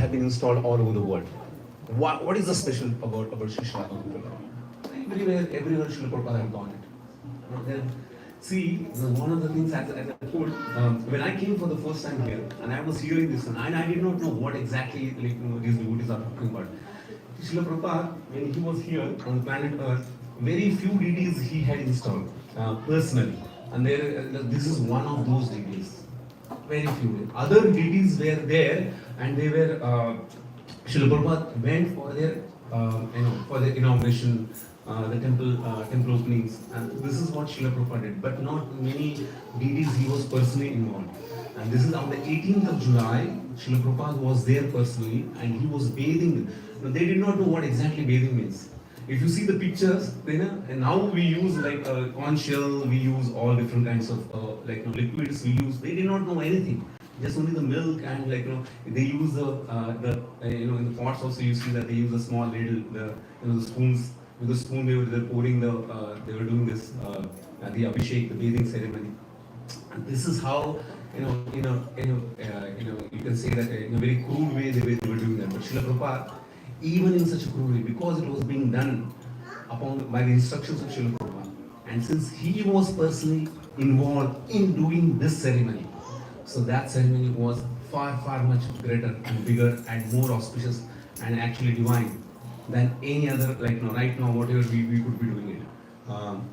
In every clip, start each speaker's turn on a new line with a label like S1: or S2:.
S1: have been installed all over the world. What is the special about Sri Prabhupada? Everywhere Srila Prabhupada have gone it. Then, see, one of the things as I told, when I came for the first time here, and I was hearing this, and I did not know what exactly these devotees are talking about. Srila Prabhupada, when he was here on planet Earth, very few deities he had installed personally, and this is one of those deities. Very few. Other deities were there, and they were. Srila Prabhupada went for their, for the inauguration, the temple openings, and this is what Srila Prabhupada did. But not many deities he was personally involved. And this is on the 18th of July. Srila Prabhupada was there personally, and he was bathing. They did not know what exactly bathing means. If you see the pictures, and now we use like corn shell, we use all different kinds of liquids. They did not know anything. Just only the milk and they use the in the pots also you see that they use a small ladle, the spoons. With the spoon they were pouring they were doing this the abhishek, the bathing ceremony. And this is how you can say that in a very crude way they were doing that. But Srila Prabhupada, even in such a crude way, because it was being done by the instructions of Srila Prabhupada, and since he was personally involved in doing this ceremony, so that ceremony was far much greater and bigger and more auspicious and actually divine than any other, right now whatever we could be doing it.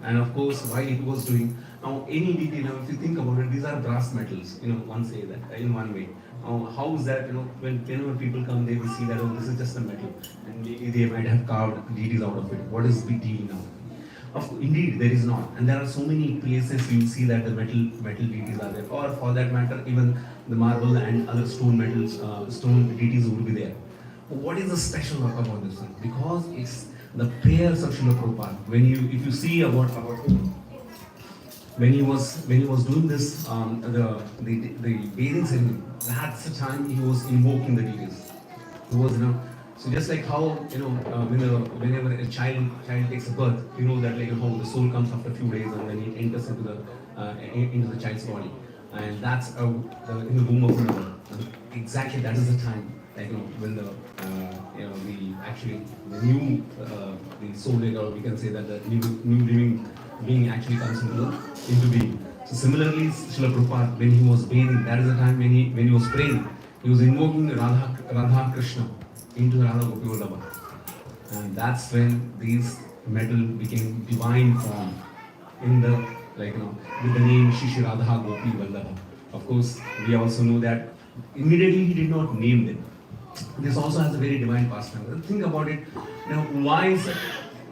S1: And of course, while it was doing, now any deity, if you think about it, these are brass metals, one say that in one way. How is that, whenever people come, they will see that, oh, this is just a metal, and they might have carved deities out of it. What is big deal now? Indeed, there is not, and there are so many places you see that the metal deities are there, or for that matter, even the marble and other stone deities would be there. What is the special about this one? Because it's the prayers of Srila Prabhupada. If you see about when he was doing this, the bathing ceremony, that's the time he was invoking the deities. He was, so just like how, whenever a child takes a birth, that how the soul comes after a few days and then it enters into the child's body. And that's in the womb of another. Exactly that is the time, when the soul, or we can say that the new living being actually comes into being. So similarly, Srila Prabhupada, when he was bathing, that is the time when he was praying, he was invoking Radha Krishna into Radha Gopi Vallabha. And that's when these metal became divine form in the with the name Shri Radha Gopi Vallabha. Of course, we also know that immediately he did not name them. This also has a very divine pastime. Think about it. Why is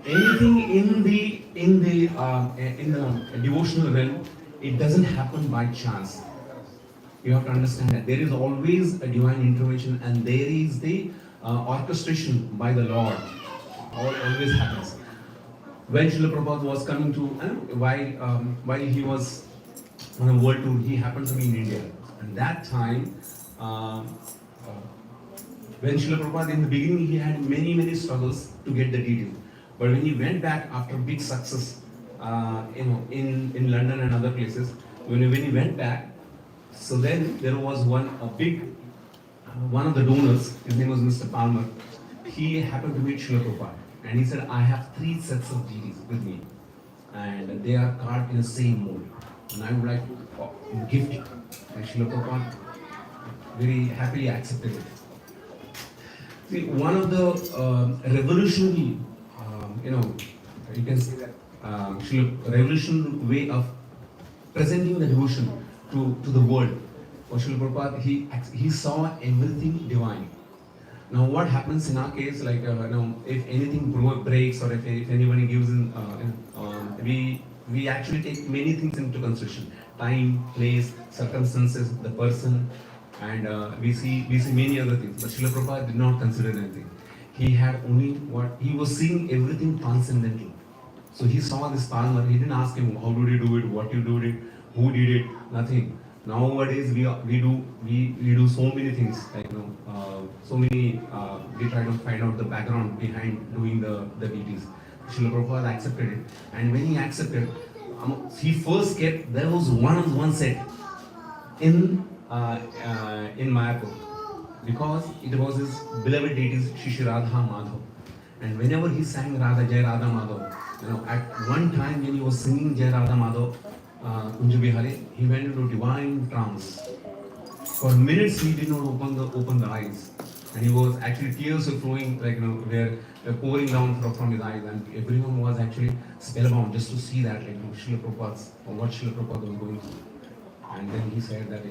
S1: anything in the devotional realm? It doesn't happen by chance. You have to understand that there is always a divine intervention, and there is the orchestration by the Lord. Always happens. When Srila Prabhupada was coming to, while he was on a world tour, he happened to be in India. And that time, when Srila Prabhupada, in the beginning, he had many struggles to get the details. But when he went back after big success, in London and other places, when he went back, so then there was one of the donors, his name was Mr. Palmer. He happened to meet Srila Prabhupada, and he said, I have 3 sets of deities with me, and they are carved in the same mold, and I would like to gift it. And Srila Prabhupada very happily accepted it. See, one of the revolutionary, you can say that revolutionary way of presenting the devotion to the world. For Srila Prabhupada, he saw everything divine. Now, what happens in our case, if anything breaks or if anybody gives in, we actually take many things into consideration: time, place, circumstances, the person, and we see many other things. But Srila Prabhupada did not consider anything. He had only he was seeing everything transcendental. So he saw this Palmer. He didn't ask him how did you do it, what you did it, who did it, nothing. Nowadays we do so many things, we try to find out the background behind doing the deities. Srila Prabhupada accepted it, and when he accepted, he first kept, there was one set in Mayapur, because it was his beloved deities Shri Radha Madhav. And whenever he sang Radha Jai Radha Madhav, at one time when he was singing Jai Radha Madhav, Kunja Bihari, he went into divine trance. For minutes he did not open the eyes, and he was actually tears were flowing were pouring down from his eyes, and everyone was actually spellbound just to see that Srila Prabhupada's or what Srila Prabhupada was going through. And then he said that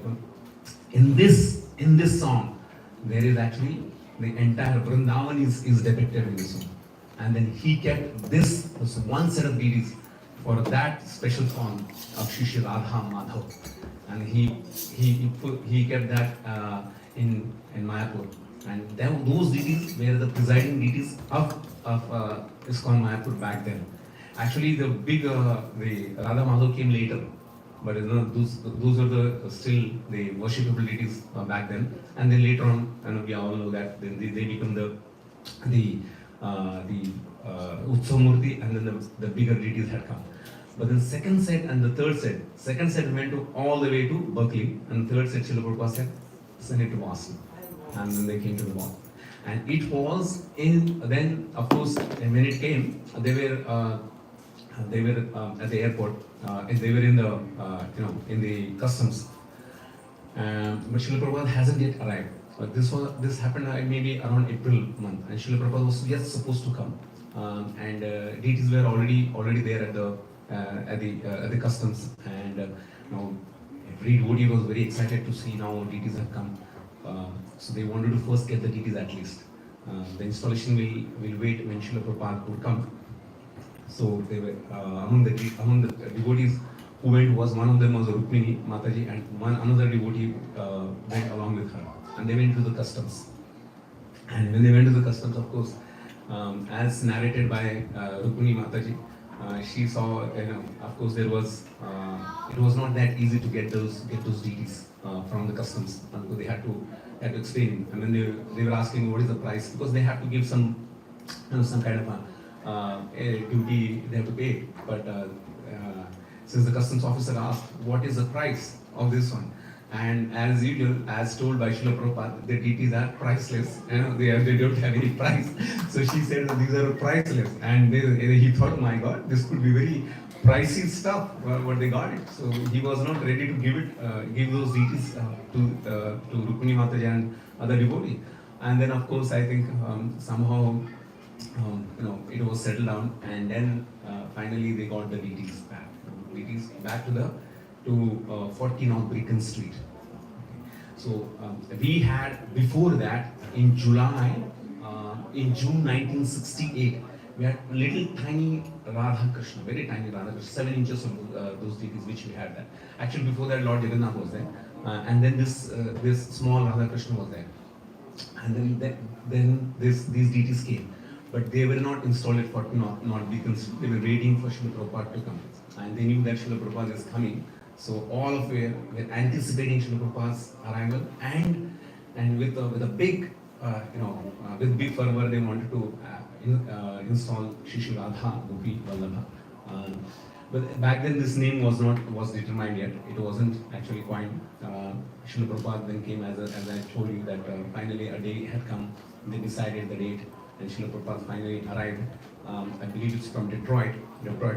S1: in this song there is actually the entire Vrindavan is depicted in this song, and then he kept this one set of deities for that special song of Shri Radha Madhav, and he kept that in Mayapur, and those deities were the presiding deities of ISKCON Mayapur back then. Actually, the Radha Madhav came later, but those are the still the worshipable deities back then, and then later on, we all know that then they become the Utsav Murti, and then the bigger deities had come. But then second set and the third set, second set went all the way to Berkeley, and the third set Srila Prabhupada said, send it to Boston, and then they came to the Boston. And it was then of course when it came, they were at the airport, they were in the in the customs, but Srila Prabhupada hasn't yet arrived. But this happened maybe around April month, and Srila Prabhupada was just supposed to come, and deities were already there at the customs, and every devotee was very excited to see now deities have come. So they wanted to first get the deities at least. The installation will wait when Srila Prabhupada would come. So they were among the devotees who went, was one of them was Rukmini Mataji, and another devotee went along with her, and they went to the customs. And when they went to the customs, of course, as narrated by Rukmini Mataji, she saw, of course, there was it was not that easy to get those deities from the customs. They had to explain, and then they were asking what is the price, because they have to give some kind of a duty they have to pay. But since the customs officer asked what is the price of this one, and as usual, as told by Srila Prabhupada, the deities are priceless. They don't have any price. So she said that these are priceless, and he thought, oh my God, this could be very pricey stuff. What they got it. So he was not ready to give those deities to Rukmini Mataji and other devotees. And then of course I think somehow it was settled down, and then finally they got the deities back to 40 North Bricken Street. So we had before that in June 1968, we had little tiny Radha Krishna, very tiny Radha Krishna, 7 inches of those deities which we had there. Actually before that Lord Jagannath was there, and then this small Radha Krishna was there, and then these deities came. But they were not installed at 40 North Beacon Street. They were waiting for Srila Prabhupada to come, and they knew that Srila Prabhupada is coming. So all of were anticipating Srila Prabhupada's arrival, and with a big with big fervor they wanted to install Shri Radha Gopi Vallabha. But back then this name was determined yet. It wasn't actually coined. Srila Prabhupada then came, as I told you, that finally a day had come. They decided the date, and Srila Prabhupada finally arrived. I believe it's from Detroit,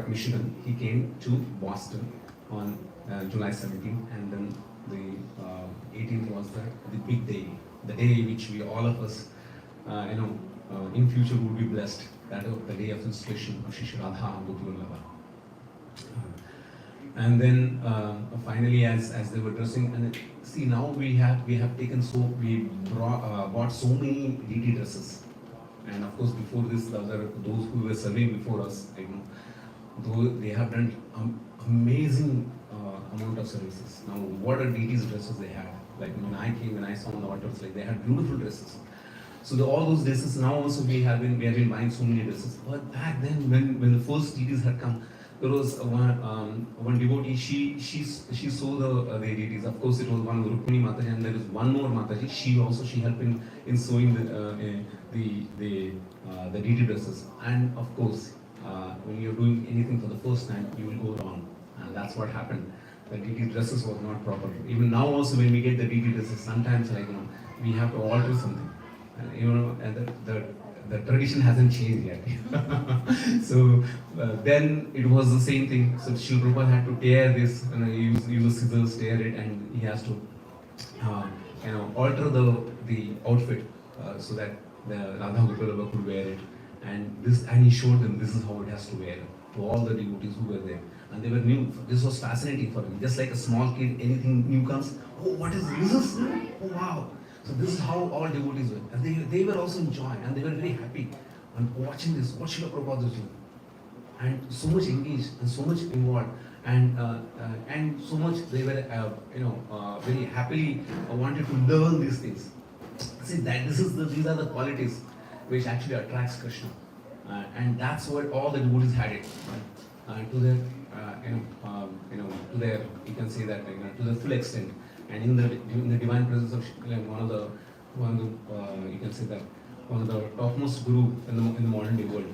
S1: Michigan. He came to Boston on July 17th, and then the 18th was the big day, the day which we all of us, in future would be blessed. That is the day of installation of Shri Radha Gopi Vallabha. And then finally, as they were dressing, and see now we have taken bought so many deity dresses, and of course before this those who were serving before us, though they have done amazing amount of services. Now what are deities dresses they have? Like when I came, when I saw on the altars, they had beautiful dresses. So all those dresses now also we have been buying so many dresses. But back then when the first deities had come, there was one devotee. She saw the deities. Of course, it was one Rukmini Mataji, and there is one more Mataji. She helped in sewing the deity dresses. And of course, when you're doing anything for the first time, you will go wrong, and that's what happened. The deity dresses was not proper. Even now also, when we get the deity dresses, sometimes we have to alter something. And the tradition hasn't changed yet. So then it was the same thing. So Srila Prabhupada had to tear this, use the scissors, tear it, and he has to alter the outfit so that the Radha Gopalabha could wear it. And he showed them this is how it has to wear to all the devotees who were there. And they were new. This was fascinating for him. Just like a small kid, anything new comes, oh, what is this? Oh, wow. So this is how all devotees were. And they were also enjoying and they were very happy and watching this, what Srila Prabhupada was doing. And so much engaged and so much involved. And so much they were, very happily wanted to learn these things. See, these are the qualities which actually attracts Krishna. And that's what all the devotees had it. To their, to their, you can say that, to the full extent. And in the divine presence of one of the you can say that one of the topmost guru in the modern day world,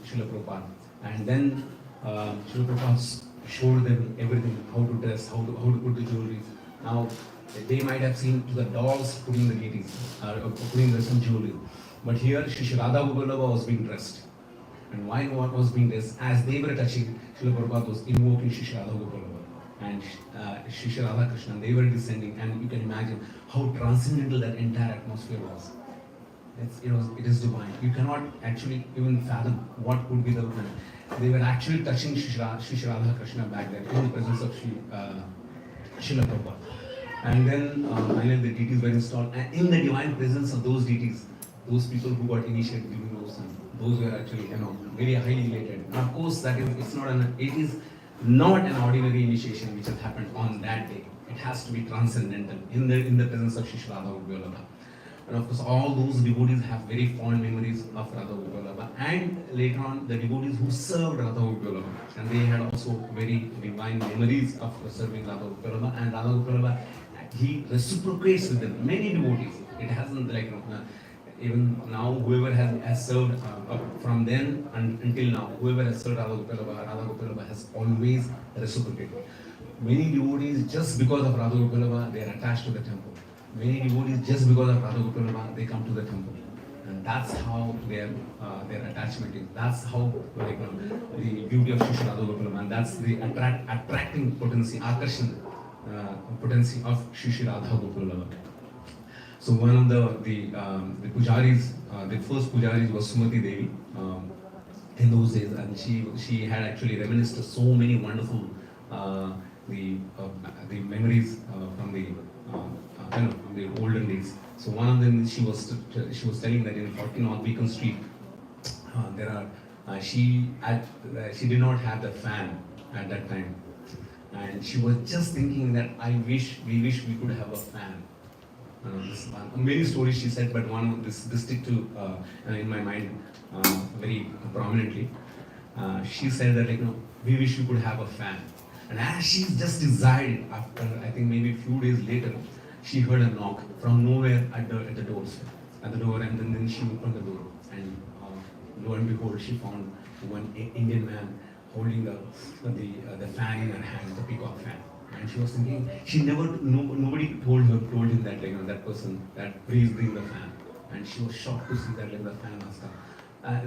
S1: Srila Prabhupada. And then Srila Prabhupada showed them everything, how to dress, how to put the jewelry. Now they might have seen to the dolls putting the deities, putting some jewelry. But here Shri Radha Gopalabha was being dressed. And why what was being dressed? As they were touching, Srila Prabhupada was invoking Shri Radha Gopalabha and Shri Radha Krishna. They were descending, and you can imagine how transcendental that entire atmosphere was. It is divine. You cannot actually even fathom what could be the. They were actually touching Shri Radha Krishna back there in the presence of Srila Prabhupada. And then finally the deities were installed. And in the divine presence of those deities, those people who got initiated during those were actually very highly related. And of course, it is not an ordinary initiation which has happened on that day. It has to be transcendental in the presence of Shri Radha Gopalabha. And of course, all those devotees have very fond memories of Radha Gopalabha. And later on, the devotees who served Radha Gopalabha, and they had also very divine memories of serving Radha Gopalabha. And Radha Gopalabha, he reciprocates with them. Many devotees. It hasn't even now, whoever has served from then until now, whoever has served Radha Gopalabha has always reciprocated. Many devotees, just because of Radha Gopalabha, they are attached to the temple. Many devotees, just because of Radha Gopalabha, they come to the temple. And that's how their attachment is. That's how the beauty of Shri Radha Gopalabha, and that's the attracting potency, akarshan potency of Shri Radha Gopalabha. So one of the pujaris, the first pujaris was Sumati Devi in those days, and she had actually reminisced so many wonderful the memories from the olden days. So one of them, she was telling that in 40 North Beacon Street, she did not have the fan at that time, and she was just thinking that we wish we could have a fan. Many stories she said, but this stick to in my mind very prominently. She said that we wish we could have a fan. And as she just desired, after I think maybe a few days later, she heard a knock from nowhere at the door, and then she opened the door, and lo and behold, she found one Indian man holding the fan in her hand, the peacock fan. And she was thinking, nobody told him that that person, that please bring the fan. And she was shocked to see that the fan was come.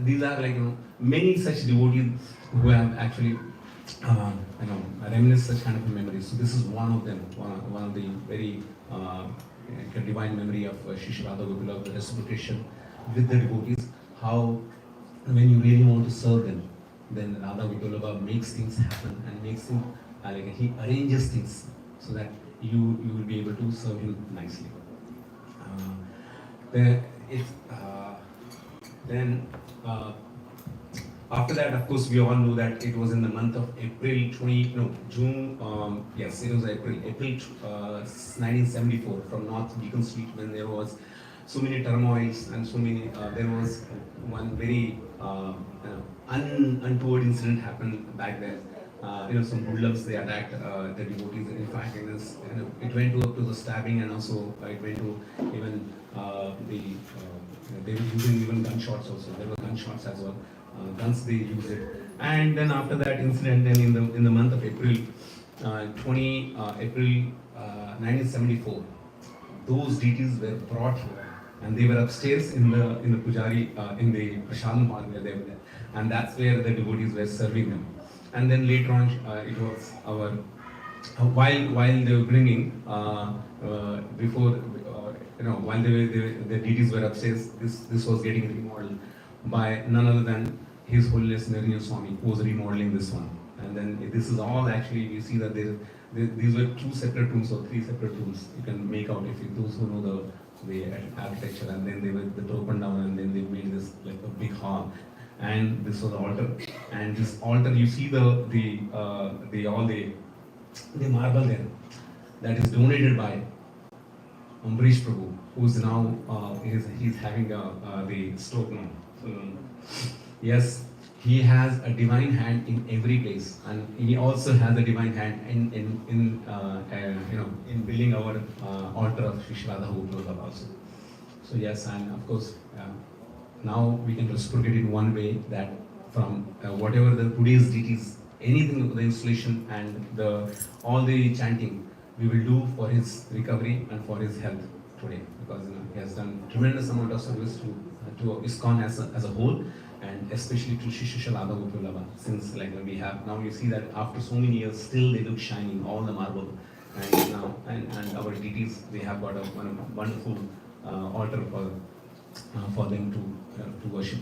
S1: These are many such devotees who have actually reminisced such kind of memories. So this is one of them, one of the very divine memory of Shri Radha Gopalabha, the reciprocation with the devotees. How when you really want to serve them, then Radha Gopalabha makes things happen and makes things. He arranges things so that you will be able to serve him nicely. After that, of course, we all know that it was in the month of June. Yes, it was April 1974 from North Beacon Street, when there was so many turmoils and so many. There was one very untoward incident happened back there. Some hoodlums, they attacked the devotees. In fact, it went up to the stabbing, and also it went to even they were using even gunshots also. There were gunshots as well. Guns they used it. And then after that incident, then in the month of April 1974, those deities were brought here, and they were upstairs in the pujari in the prasadam hall where they were there, and that's where the devotees were serving them. And then later on, it was our while they were bringing before while the deities were upstairs, this was getting remodeled by none other than His Holiness Nariya Swami, who was remodeling this one. And then this is all actually, we see that these were two separate rooms or three separate rooms. You can make out if you, those who know the architecture. And then they were broken down, and then they made this like a big hall. And this was the altar. And this altar, you see the marble there that is donated by Ambarish Prabhu, who's now he's having the stroke now. So, yes, he has a divine hand in every place, and he also has a divine hand in building our altar of Shri Radha Gopal also. So yes, and of course now we can reciprocate in one way that from whatever the today's deities, anything the installation and all the chanting we will do for his recovery and for his health today, because he has done tremendous amount of service to ISKCON as a whole, and especially to Shri Radha Gopal. Since we have now, you see that after so many years still they look shining, all the marble, and now and our deities, they have got a wonderful altar for them to worship.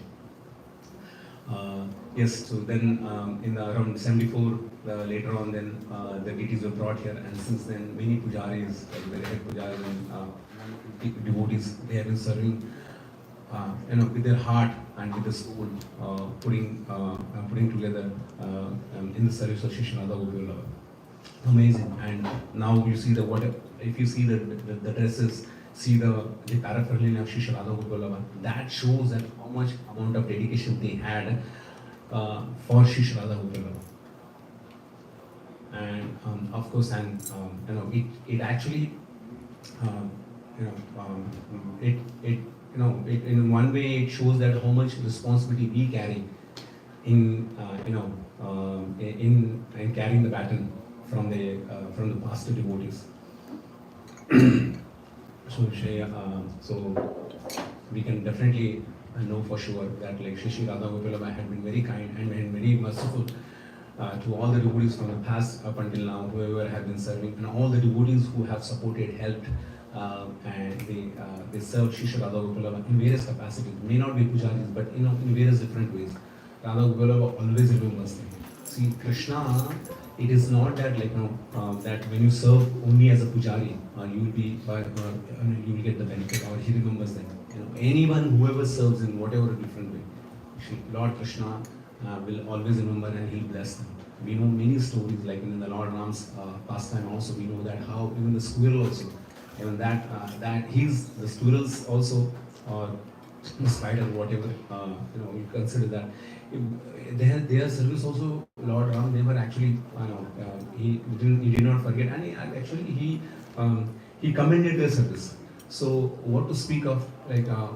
S1: Yes, so then in around 74, later on, then the deities were brought here, and since then many pujaris, like the head pujaris and devotees, they have been serving, with their heart and with the soul, putting together in the service of Shri Radha Gopal. Amazing. And now you see if you see the dresses, see the paraphernalia of Shri Radha Gopal, that shows that how much amount of dedication they had for Shri Radha Gopal. And of course, and it actually, it in one way it shows that how much responsibility we carry in carrying the baton from the past devotees. So we can definitely know for sure that Shri Radha Gopal had been very kind and very merciful to all the devotees from the past up until now, whoever have been serving, and all the devotees who have supported, helped, and they serve Shri Radha Gopal in various capacities. May not be pujaris, but in various different ways. Radha Gopal always remembers them. See, Krishna, it is not that that when you serve only as a pujari, you will get the benefit, or he remembers them. Anyone, whoever serves in whatever different way, Lord Krishna will always remember, and he'll bless them. We know many stories, like in the Lord Ram's pastime also, we know that how even the squirrel also, even that the squirrels also, or the spider, whatever, you consider that, their service also, Lord Ram never actually, he did not forget, and he commended their service. So what to speak of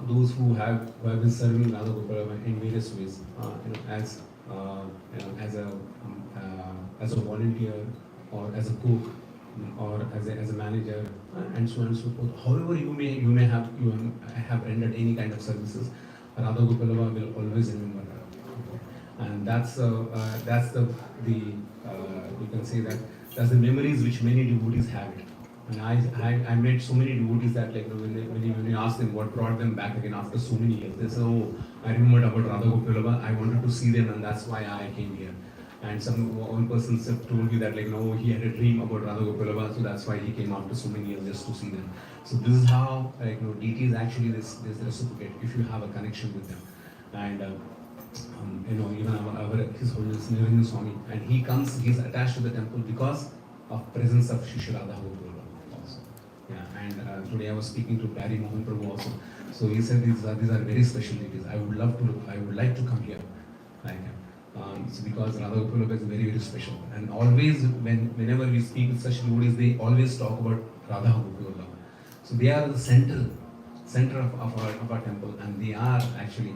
S1: those who have been serving Radha Gopal in various ways, as a volunteer, or as a cook, or as a manager, and so on and so forth. However you may have rendered any kind of services, Radha Gopal will always remember that. And that's you can say that's the memories which many devotees have it. And I met so many devotees that when you ask them what brought them back again after so many years, they say, oh, I remembered about Radha Gopal, I wanted to see them, and that's why I came here. And one person told me that no, he had a dream about Radha Gopal, so that's why he came after so many years just to see them. So this is how deities actually this reciprocate if you have a connection with them. And even His Holiness Nariya Swami, and he's attached to the temple because of presence of Shri Radha Gopal also. Yeah, and today I was speaking to Barry Mohan Prabhu also. So he said these are very special deities. I would like to come here. It's because Radha Gopal is very, very special. And always, whenever we speak with such devotees, they always talk about Radha Gopal. So they are the center of our temple, and they are actually,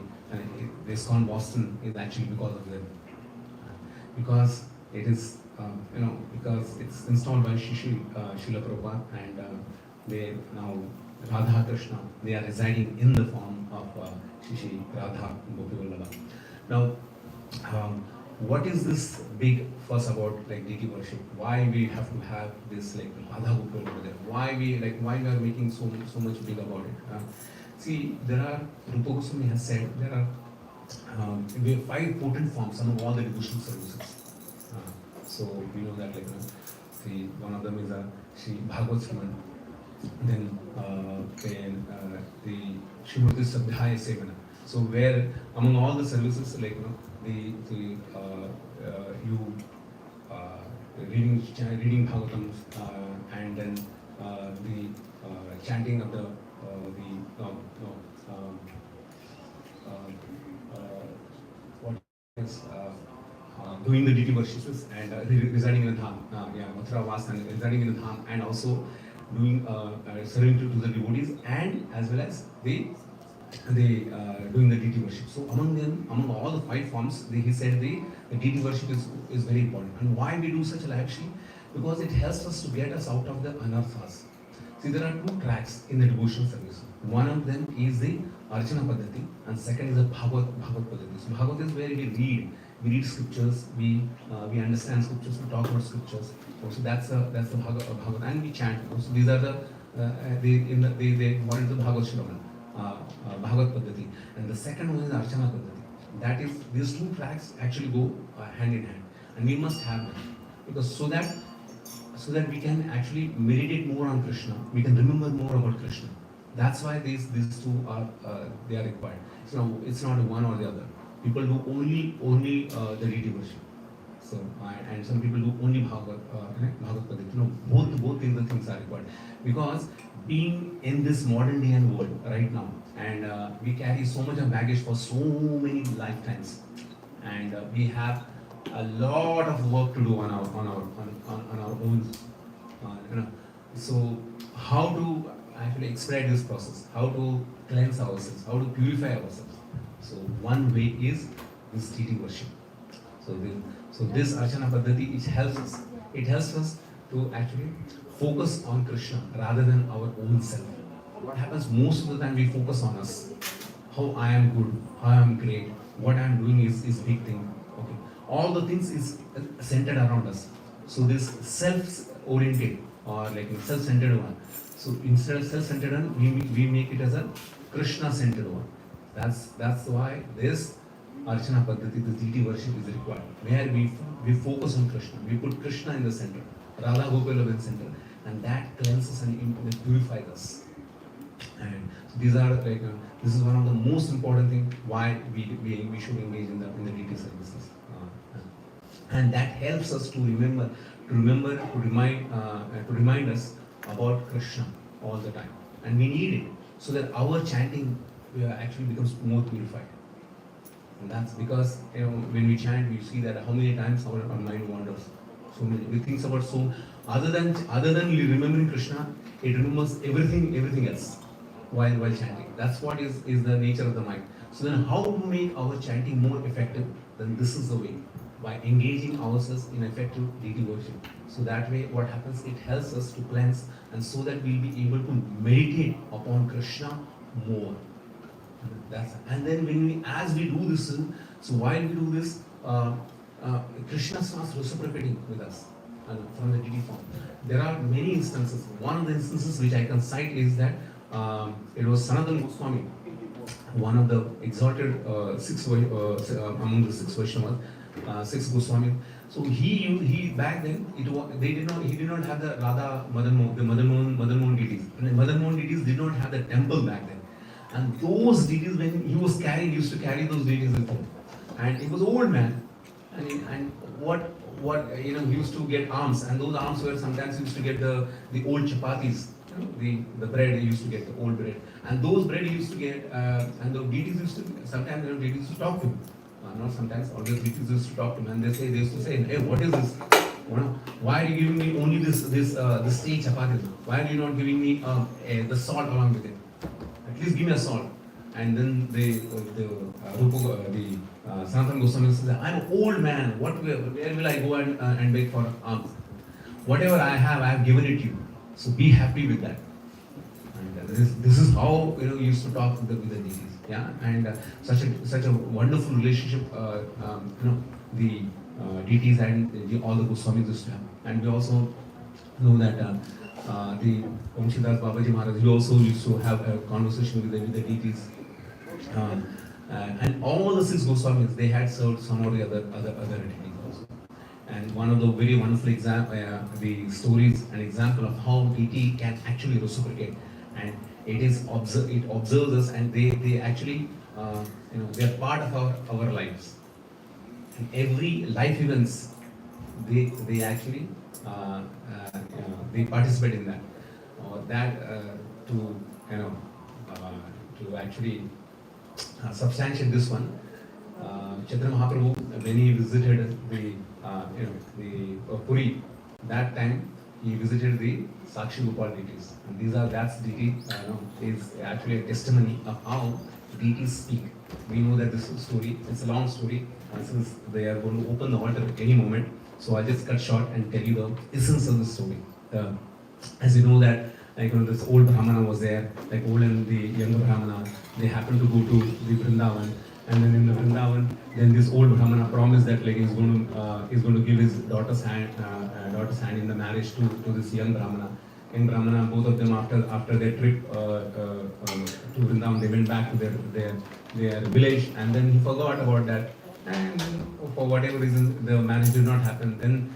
S1: the ISKCON Boston is actually because of them. Because it is, because it's installed by Srila Prabhupada, and they now Radha Krishna, they are residing in the form of Shishi Radha Gopi Vallabha. Now, what is this big fuss about like deity worship? Why we have to have this like Radha Gopi over there? Why we are making so much big about it? See, there are Rupa Goswami has said there are we have 5 potent forms among all the devotional services. So we know that see, one of them is Sri Bhagavad Sriman, then the Srimati Sadhyaya Sevana. So where among all the services, you reading Bhagavatam, and then the chanting of the what is doing the deity worships and residing in the dham, Mathura Vas and residing in the dham, and also doing serving to the devotees, and as well as they doing the deity worship. So among all the 5 forms, he said the deity worship is very important. And why we do such a live stream? Because it helps us to get us out of the anarthas. See, there are 2 tracks in the devotional service. One of them is the Archana Paddhati, and second is the Bhagavad Paddhati. So Bhagavad is where we read scriptures, we understand scriptures, we talk about scriptures. So that's the Bhagavad, and we chant. So these are the what is the Bhagavad Shravan, Bhagavad Paddhati, and the second one is Archana Paddhati. That is, these 2 tracks actually go hand in hand, and we must have them because so that we can actually meditate more on Krishna, we can remember more about Krishna. That's why these 2 are they are required. It's not one or the other. People do only the deity worship. So and some people do only Bhagavad Paddhati. Both things are required, because being in this modern day and world right now, and we carry so much of baggage for so many lifetimes, and we have a lot of work to do on our own. So how to actually expedite this process? How to cleanse ourselves? How to purify ourselves? So one way is this deity worship. So this Archana Paddhati, it helps us to actually focus on Krishna rather than our own self. What happens most of the time, we focus on us. How I am good, how I am great, what I am doing is big thing. Okay, all the things is centered around us. So this self-oriented or like self-centered one. So instead of self-centered one, we make it as a Krishna-centered one. That's why this Archana Paddhati, the deity worship is required, where we focus on Krishna. We put Krishna in the center, Radha Gopala in the center, and that cleanses and purifies us. And so these are this is one of the most important things why we should engage in the deity services, and that helps us to remind us about Krishna all the time, and we need it so that our chanting actually becomes more purified. And that's because when we chant, we see that how many times our mind wanders. So we think about other than remembering Krishna, it remembers everything else while chanting. That's what is the nature of the mind. So then, how to make our chanting more effective? Then this is the way, by engaging ourselves in effective deity worship. So that way, what happens? It helps us to cleanse, and so that we'll be able to meditate upon Krishna more. And then as we do this, so while we do this, Krishna starts reciprocating with us from the deity form. There are many instances. One of the instances which I can cite is that it was Sanatana Goswami, one of the exalted among the 6 Vaishnavas, 6 Goswami. So he back then he did not have the Radha Madan Mohan deities. And the Madan Mohan deities did not have the temple back then. And those deities, when he used to carry those deities with him. And he was an old man. And what he used to get alms, and those alms were sometimes used to get the old chapatis, the bread he used to get, the old bread. And those bread he used to get, and the deities used to, sometimes deities used to talk to him. Not sometimes, always deities used to talk to him, and they used to say, hey, what is this? Why are you giving me only this stage chapatis? Why are you not giving me the salt along with it? At least give me a salt. And then Sanatana Goswami says, I'm an old man. Where will I go and beg for alms? Whatever I have given it to you. So be happy with that. And this is how we used to talk with the deities. Yeah, and such a wonderful relationship. The deities and all the Goswamis used to have. And we also know that the Vamshidas Babaji Maharaj, he also used to have a conversation with the deities. And all the six Goswamis, they had served some or the other deities also. And one of the very wonderful the stories, an example of how deity can actually reciprocate, and it observes us, and they actually they are part of our lives. And every life events, they actually they participate in that, or that to to actually substantiate this one. Chaitanya Mahaprabhu, when he visited the Puri, that time he visited the Sakshi Gopal deities, and that's deity is actually a testimony of how deities speak. We know that this story, it's a long story, since they are going to open the altar at any moment. So I'll just cut short and tell you the essence of the story. As you know that, this old Brahmana was there, like old and the younger Brahmana, they happened to go to the Vrindavan, and then in the Vrindavan, then this old Brahmana promised that he's going to give his daughter's hand in the marriage to this young Brahmana. Young Brahmana, both of them after their trip to Vrindavan, they went back to their village, and then he forgot about that. And for whatever reason, the marriage did not happen. Then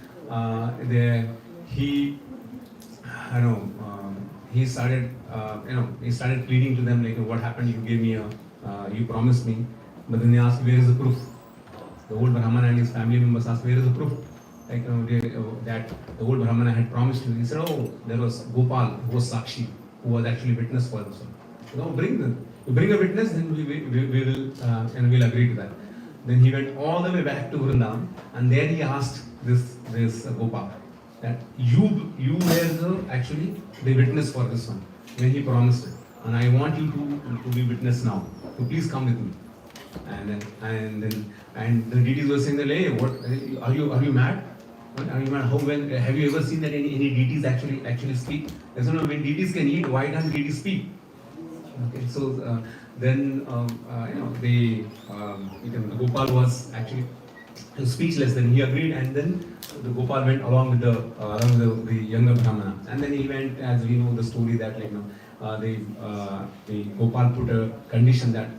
S1: he started pleading to them, like, what happened? You gave me you promised me, but then they asked, where is the proof? The old Brahmana and his family members asked, where is the proof? That the old Brahmana had promised him. He said, oh, there was Gopal, who was Sakshi, who was actually witness for this one. Bring them. You bring a witness, then we will and we'll agree to that. Then he went all the way back to Vrindavan, and there he asked this Gopal that you were actually the witness for this one when he promised it, and I want you to be witness now. So please come with me. And the deities were saying that, hey, what are you mad? Are you mad? Have you ever seen that any deities actually speak? There's no, when deities can eat, why don't deities speak? Okay, so then the Gopal was actually speechless. Then he agreed, and then the Gopal went along with the younger Brahmana. And then he went, as we know the story, that the Gopal put a condition that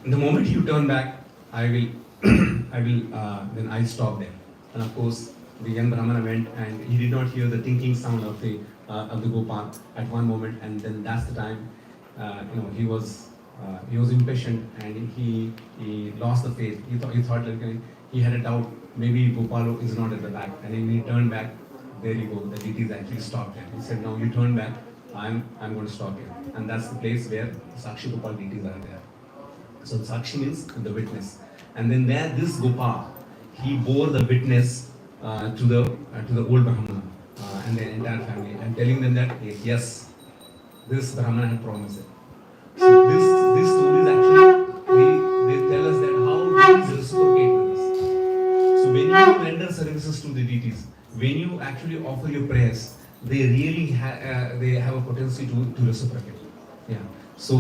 S1: the moment you turn back, I will then I stop there. And of course, the young Brahmana went, and he did not hear the tinkling sound of the Gopal at one moment, and then that's the time he was impatient, and he lost the faith. He thought like he had a doubt, maybe Gopal is not at the back, and then he turned back. There you go, the deities actually stopped there. He said, no, you turn back, I'm going to stop here. And that's the place where Sakshi Gopal deities are there. So Sakshi means the witness. And then there, this Gopal, he bore the witness to the old Brahmana and their entire family, and telling them that yes, this Brahmana had promised it. So this story is actually they tell us that how deities reciprocate with us. So when you render services to the deities, when you actually offer your prayers, they really they have a potency to reciprocate. Yeah. So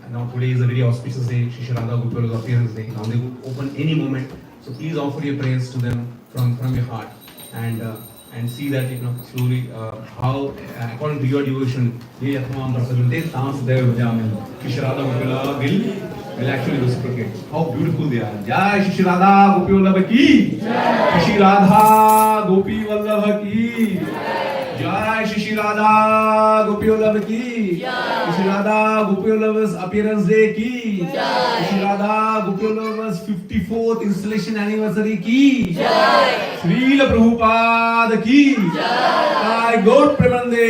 S1: now today is a very auspicious day, Shri Radha Gopal's appearance day. Now they will open any moment. So please offer your prayers to them from your heart, and see that slowly how according to your devotion, Shri Radha Gopal will actually reciprocate. How beautiful they are. Jai Shri Radha Gopi Vallabha ki. Shri Radha Gopi Vallabha ki. Jai Shri Radha Gopi Vallabha ki. Shri Radha Gopi Vallabha's appearance day ki. Shri Radha Gopi Vallabha's 54th installation anniversary ki. Srila Prabhupada ki. Jai Gaur Premanande.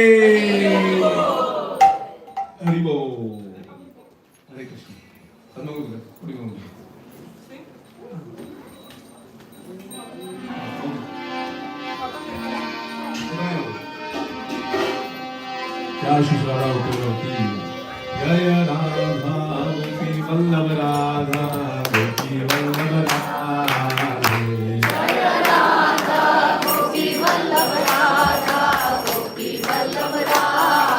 S1: Haribo. Hare Krishna. Jai Shri Radha Gopal ki. Jai Radha Gopi Vallabha Radha Gopi Vallabha Radha. Jai Radha Gopi Vallabha Radha Gopi Vallabha Radha.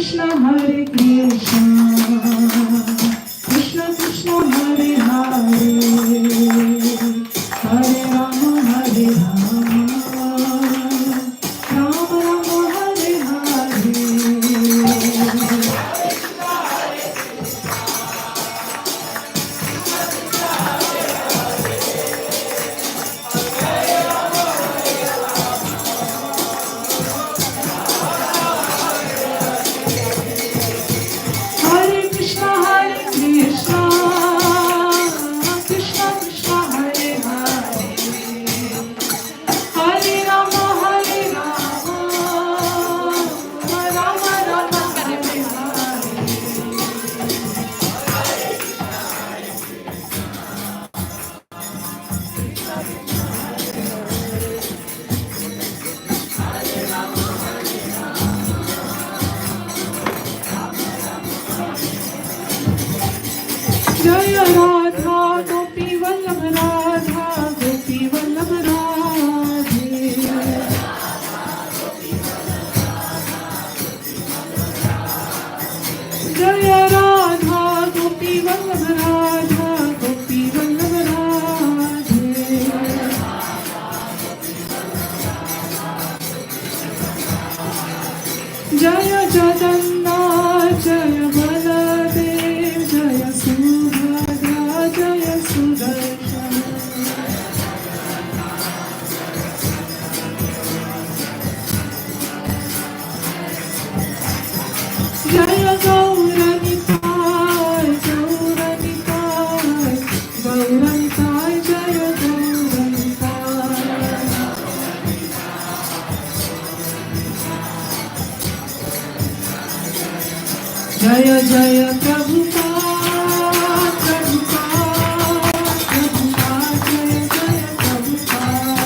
S2: Krishna Hare Krishna Krishna Krishna Hare Hare Hare Rama Hare Rama Rama Rama Hare Hare Hare Krishna Hare Krishna Krishna Krishna Hare Hare Hare Rama Hare Rama Rama Rama Hare Hare Jaya Radha Gopi Vallabh Radha Gopi Vallabh Radhe Jaya Radha Gopi Vallabh Radha Gopi Vallabh Radhe Jaya Jagannath Jaya Baladev Jaya Subhadra Jaya Sudarshan Jaya Gauranitai Gauranitai Gauranitai Jaya Gauranitai Jaya Jaya Prabhupada Prabhupada Prabhupada Jaya Jaya Prabhupada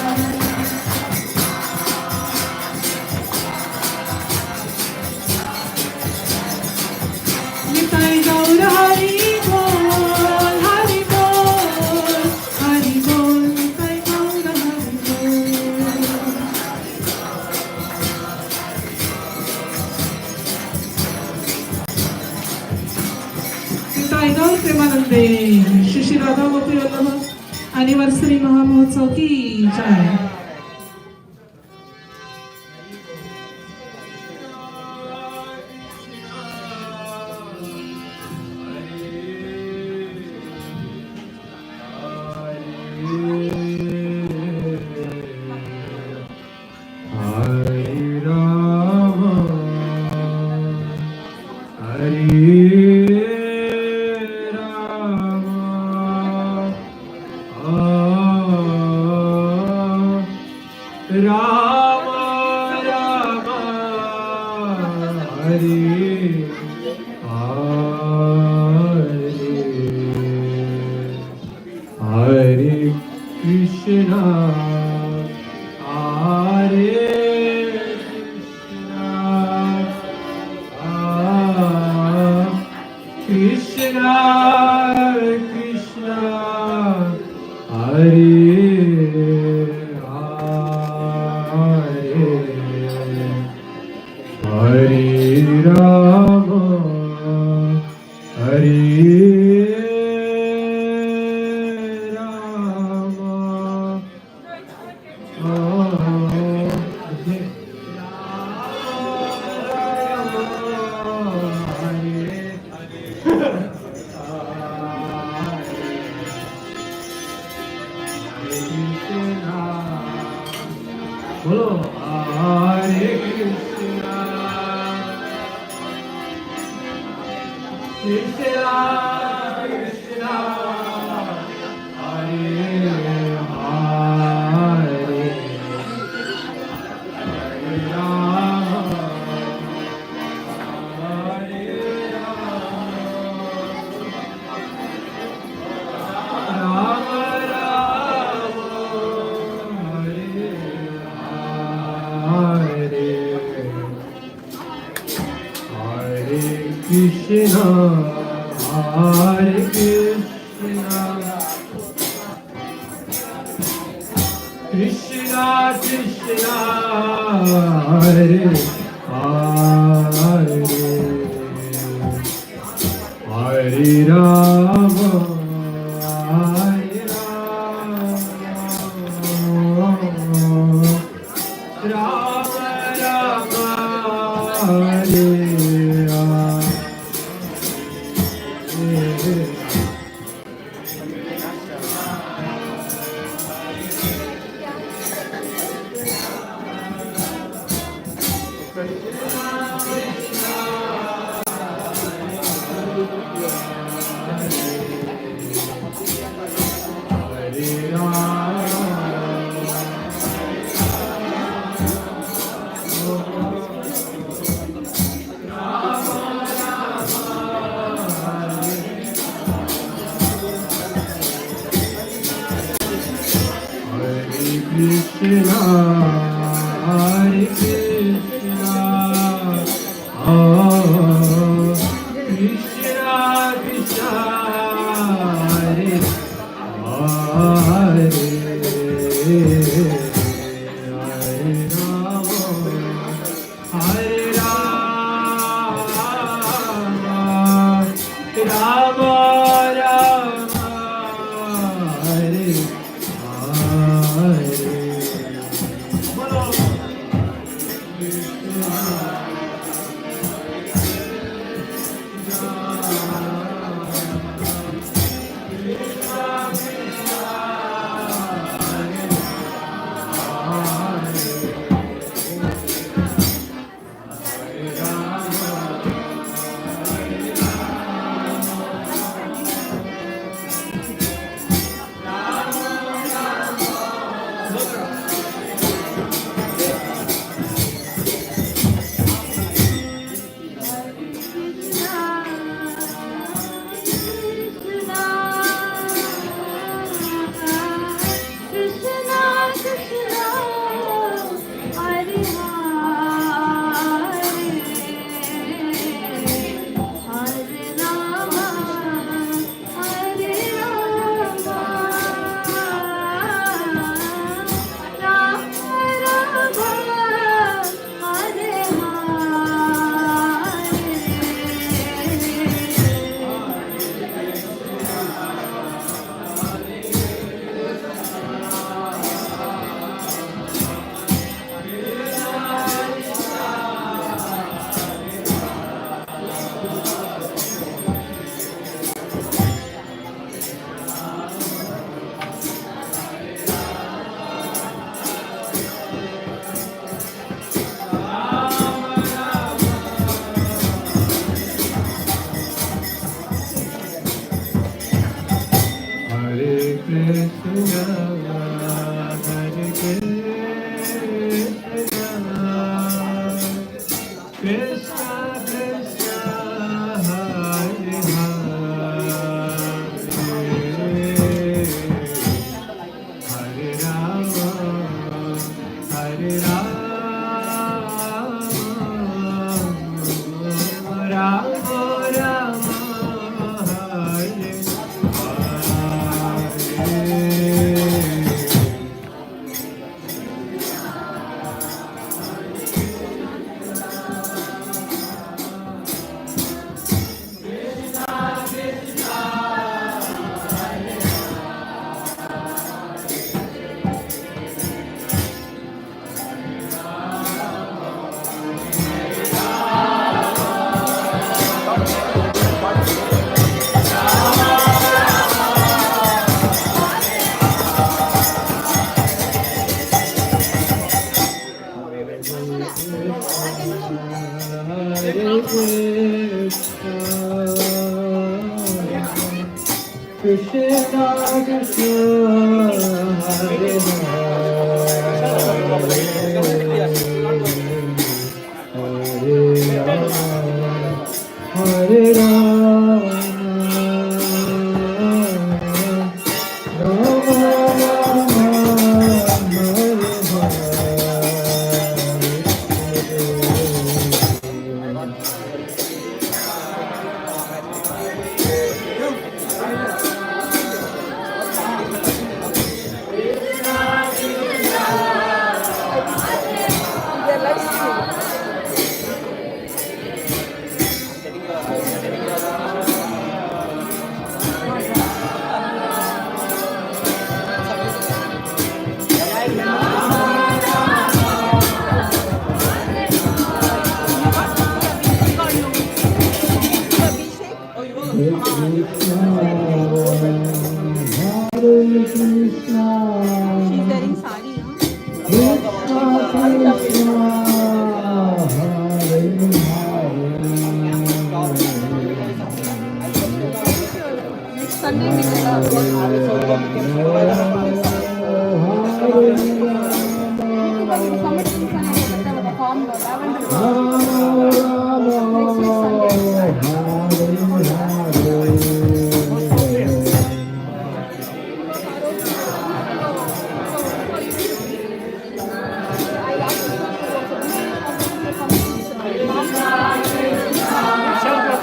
S2: Nitai Gaur Hari Bol Hari Bol Hari Bol Nitai Gaur Hari Bol Nitai Gaur Premanande Shri Shri Radha Gopi Vallabh Anniversary Mahamotsav ki jai
S3: Hare Rama, Hare Rama, Rama Rama, Hare Hare, Hare Krishna, Hare Krishna, Krishna, Hare Hare, Hare Rama, Hare Bolo Hare Krishna, Krishna Krishna, Hare Hare, Hare Rama, Hare Rama, Krishna, Hare Krishna, Krishna Krishna, Hare Hare.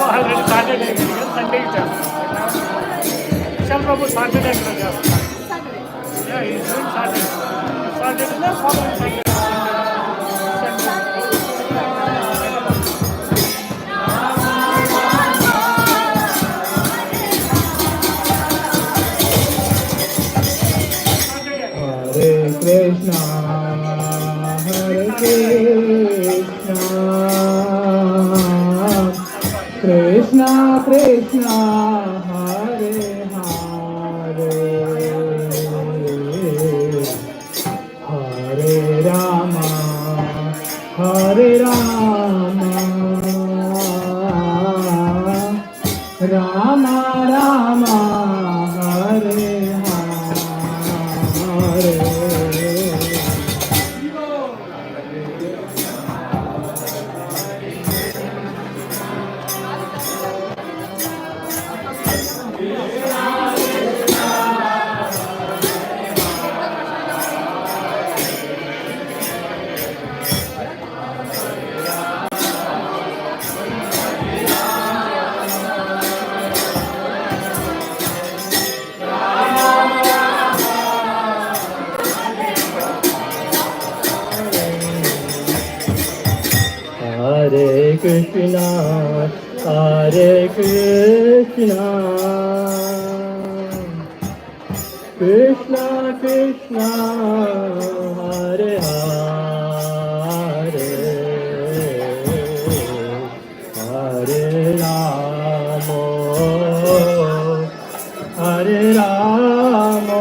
S4: already started Sunday Vishal Prabhu started at yeah, he's doing Saturday. Saturday is the following Sunday.
S3: Hare Krishna, Hare Krishna, Krishna Krishna, Hare Hare, Hare Rama, Hare Rama, Rama Rama, Hare Hare. Hare Krishna, Hare Krishna, Krishna Krishna, Hare Hare, Hare Rama, Hare Rama,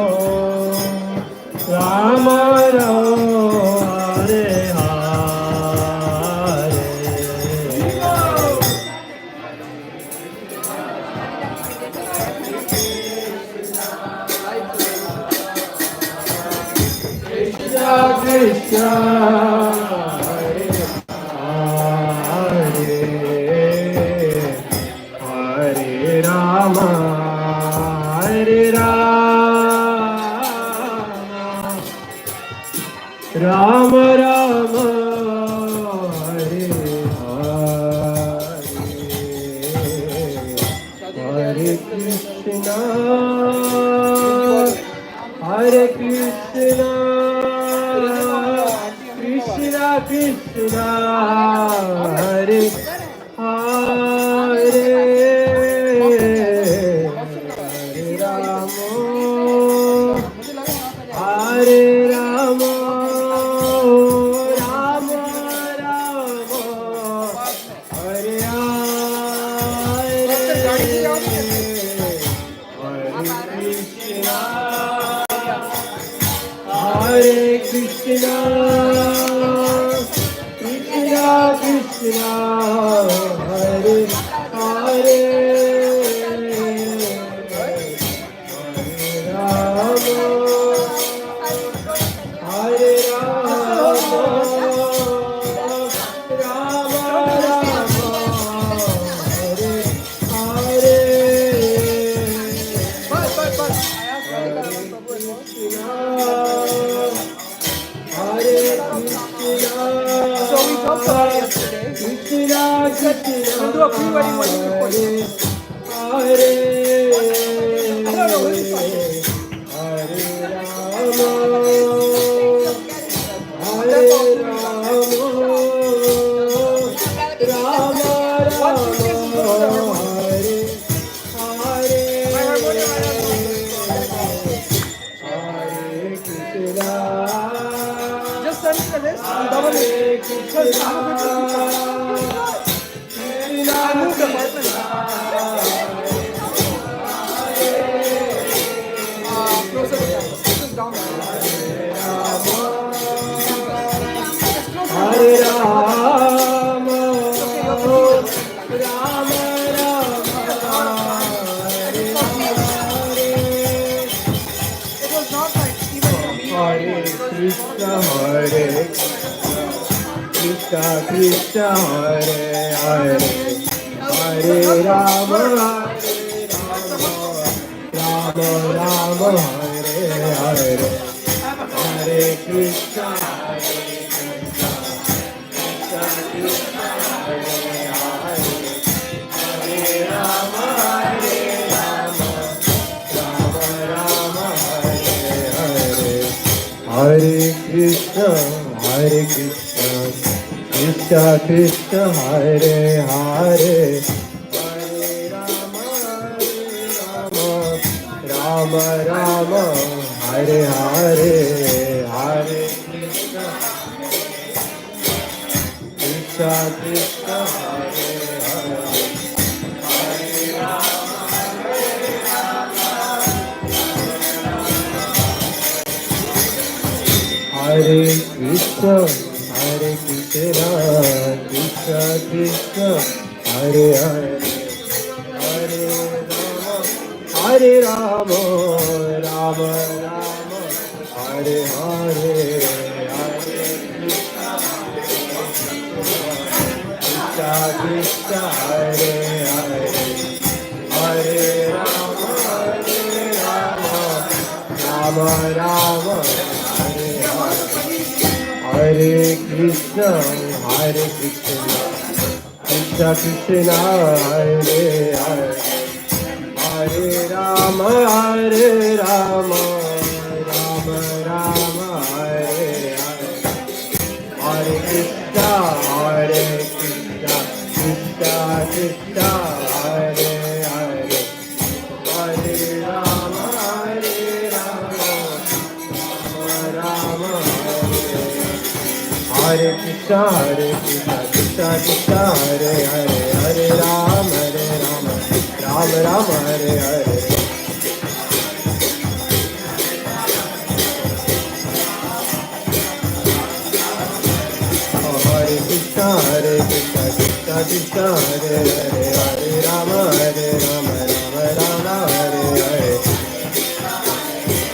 S3: Rama Rama, Hare Hare. Krishna Krishna, Hare Hare, Hare Rama, Hare Rama, Rama Rama, Hare Hare, Hare Krishna, Hare Krishna, Krishna Krishna, Hare Hare, Hare Rama, Hare Rama, Rama Rama, Hare Hare, Hare Krishna, Krishna Krishna, Hare Hare, Hare Rama, Hare Rama, Rama Rama, Hare Hare,
S5: So we talked about it yesterday. We'll do a pre-wedding wedding before you. I don't know what it's like. Just send me the list and double it. Because I'm a bit I moved apartment. Closer to that. This is down there.
S3: Hare Rama,
S5: It was not like even for me.
S3: Hare Krishna, Hare Krishna, Krishna Hare Hare Hare Rama Rama Rama Hare Hare Hare Krishna Hare Krishna, Hare Krishna, Krishna Krishna, Hare Hare, Hare Rama, Rama Rama, Hare Hare, Hare Krishna, Krishna Krishna, Hare Hare, Hare Krishna, Hare Krishna, Krishna Krishna, Hare Hare, Hare Rama, Rama Rama, Hare Hare, Hare Krishna, Krishna Krishna, Hare Hare, Hare Rama, Rama Rama, Hare Hare Krishna, Hare Krishna, Krishna Krishna, Hare Hare, Hare Rama, Rama Rama, Hare Hare, Hare Krishna, Krishna Krishna, Hare Hare, Hare Rama, Rama Hare Krishna, Krishna Krishna, Hare Hare, Hare Rama, Rama Rama, Hare Hare. Hare Krishna, Krishna Krishna, Hare Hare, Hare Rama, Rama Rama, Hare Hare. Hare Krishna, Hare Krishna, Hare Rama, Hare Rama, Rama Rama, Hare Hare, Hare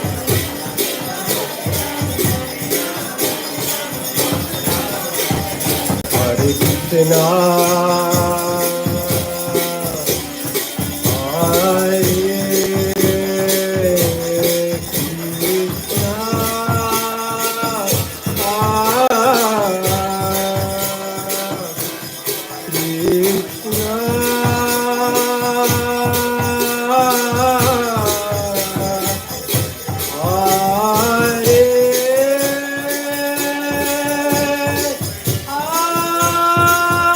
S3: Krishna, Hare Krishna, Krishna Krishna, Hare Hare Rama, Hare Rama, Rama Rama,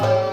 S3: Hare